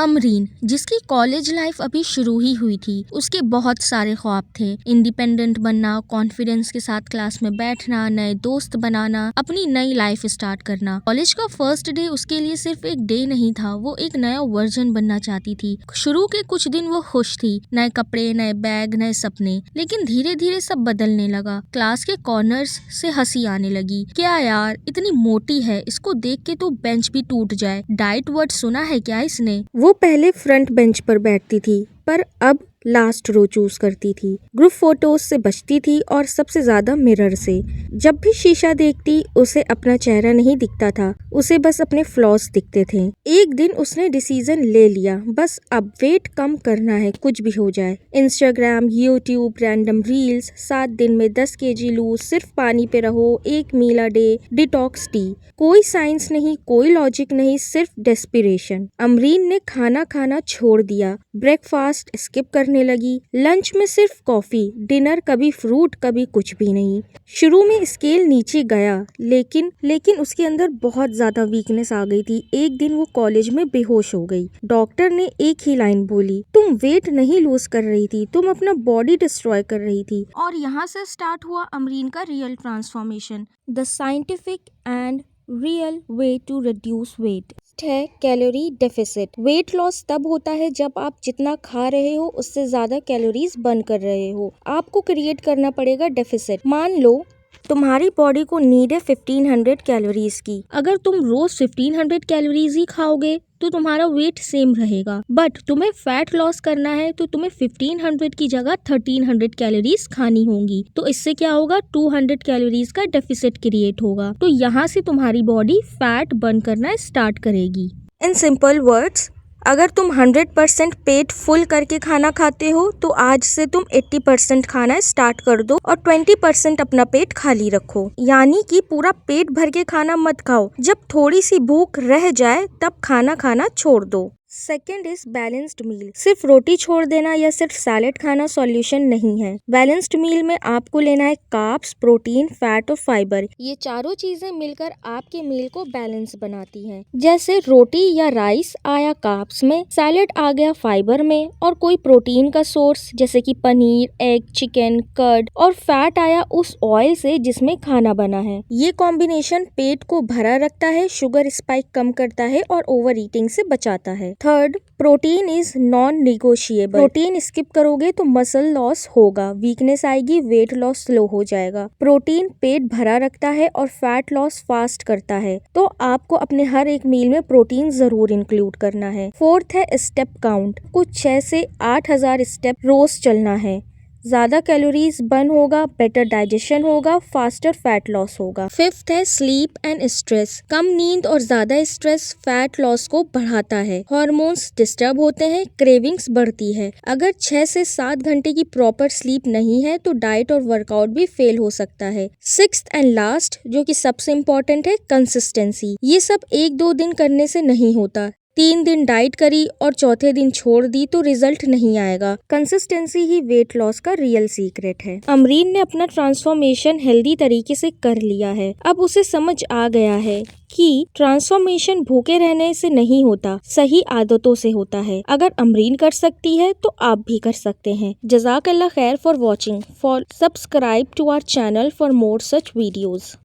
अमरीन, जिसकी college life अभी शुरू ही हुई थी, उसके बहुत सारे ख्वाब थे। इंडिपेंडेंट बनना, कॉन्फिडेंस के साथ क्लास में बैठना, नए दोस्त बनाना, अपनी नई लाइफ स्टार्ट करना। कॉलेज का फर्स्ट डे उसके लिए सिर्फ एक डे नहीं था, वो एक नया वर्जन बनना चाहती थी। शुरू के कुछ दिन वो खुश थी, नए कपड़े, नए बैग, नए सपने। लेकिन धीरे धीरे सब बदलने लगा। क्लास के कॉर्नर्स से हंसी आने लगी। क्या यार, इतनी मोटी है, इसको देख के तो बेंच भी टूट जाए। डाइट वर्ड सुना है क्या इसने? वो पहले फ्रंट बेंच पर बैठती थी, पर अब लास्ट रो चूज करती थी। ग्रुप फोटोज से बचती थी और सबसे ज्यादा मिरर से। जब भी शीशा देखती, उसे अपना चेहरा नहीं दिखता था, उसे बस अपने फ्लॉज दिखते थे। एक दिन उसने डिसीजन ले लिया, बस अब वेट कम करना है, कुछ भी हो जाए। इंस्टाग्राम, यूट्यूब, रैंडम रील्स, 7 दिन में 10 kg लूज, सिर्फ पानी पे रहो, 1 मील अ डे, डिटॉक्स टी। कोई साइंस नहीं, कोई लॉजिक नहीं, सिर्फ डेस्पिरेशन। अमरीन ने खाना खाना छोड़ दिया, ब्रेकफास्ट स्किप करने लगी, लंच में सिर्फ कॉफी, डिनर कभी फ्रूट, कभी कुछ भी नहीं। शुरू में स्केल नीचे गया, लेकिन उसके अंदर बहुत ज्यादा वीकनेस आ गई थी। एक दिन वो कॉलेज में बेहोश हो गई। डॉक्टर ने एक ही लाइन बोली, तुम वेट नहीं लूज कर रही थी, तुम अपना बॉडी डिस्ट्रॉय कर रही थी। और यहाँ से स्टार्ट हुआ अमरीन का real transformation. The scientific and real way to reduce weight है कैलोरी डेफिसिट। वेट लॉस तब होता है जब आप जितना खा रहे हो उससे ज्यादा कैलोरीज बर्न कर रहे हो। आपको क्रिएट करना पड़ेगा डेफिसिट। मान लो तुम्हारी बॉडी को नीड है 1500 कैलोरीज की। अगर तुम रोज 1500 कैलोरीज ही खाओगे तो तुम्हारा वेट सेम रहेगा। बट तुम्हें फैट लॉस करना है तो तुम्हें 1500 की जगह 1300 कैलोरीज खानी होंगी। तो इससे क्या होगा, 200 कैलोरीज का डेफिसिट क्रिएट होगा। तो यहाँ से तुम्हारी बॉडी फैट बर्न करना स्टार्ट करेगी। इन सिंपल वर्ड्स, अगर तुम 100% पेट फुल करके खाना खाते हो तो आज से तुम 80% खाना स्टार्ट कर दो और 20% अपना पेट खाली रखो। यानी कि पूरा पेट भर के खाना मत खाओ, जब थोड़ी सी भूख रह जाए तब खाना खाना छोड़ दो। सेकेंड इज बैलेंस्ड मील। सिर्फ रोटी छोड़ देना या सिर्फ सैलेड खाना सॉल्यूशन नहीं है। बैलेंस्ड मील में आपको लेना है कार्ब्स, प्रोटीन, फैट और फाइबर। ये चारों चीजें मिलकर आपके मील को बैलेंस बनाती हैं। जैसे रोटी या राइस आया कार्ब्स में, सैलेड आ गया फाइबर में, और कोई प्रोटीन का सोर्स जैसे कि पनीर, एग, चिकन, कर्ड, और फैट आया उस ऑयल से जिसमें खाना बना है। ये कॉम्बिनेशन पेट को भरा रखता है, शुगर स्पाइक कम करता है और ओवर ईटिंग से बचाता है। Third, protein is non negotiable. Protein skip करोगे तो मसल लॉस होगा, वीकनेस आएगी, वेट लॉस स्लो हो जाएगा। प्रोटीन पेट भरा रखता है और फैट लॉस फास्ट करता है, तो आपको अपने हर एक मील में प्रोटीन जरूर इंक्लूड करना है। फोर्थ है स्टेप काउंट। कुछ 6 से 8000 स्टेप रोज चलना है। ज्यादा कैलोरीज बर्न होगा, बेटर डाइजेशन होगा, फास्टर फैट लॉस होगा। फिफ्थ है स्लीप एंड स्ट्रेस। कम नींद और ज्यादा स्ट्रेस फैट लॉस को बढ़ाता है। हार्मोन्स डिस्टर्ब होते हैं, क्रेविंग्स बढ़ती है। अगर 6 से 7 घंटे की प्रॉपर स्लीप नहीं है तो डाइट और वर्कआउट भी फेल हो सकता है। सिक्स्थ एंड लास्ट, जो कि सबसे इम्पोर्टेंट है, कंसिस्टेंसी। ये सब 1-2 दिन करने से नहीं होता। 3 दिन डाइट करी और चौथे दिन छोड़ दी तो रिजल्ट नहीं आएगा। कंसिस्टेंसी ही वेट लॉस का रियल सीक्रेट है। अमरीन ने अपना ट्रांसफॉर्मेशन हेल्दी तरीके से कर लिया है। अब उसे समझ आ गया है कि ट्रांसफॉर्मेशन भूखे रहने से नहीं होता, सही आदतों से होता है। अगर अमरीन कर सकती है तो आप भी कर सकते हैं। जज़ाकल्लाह खैर for watching. Subscribe to our channel for more such videos.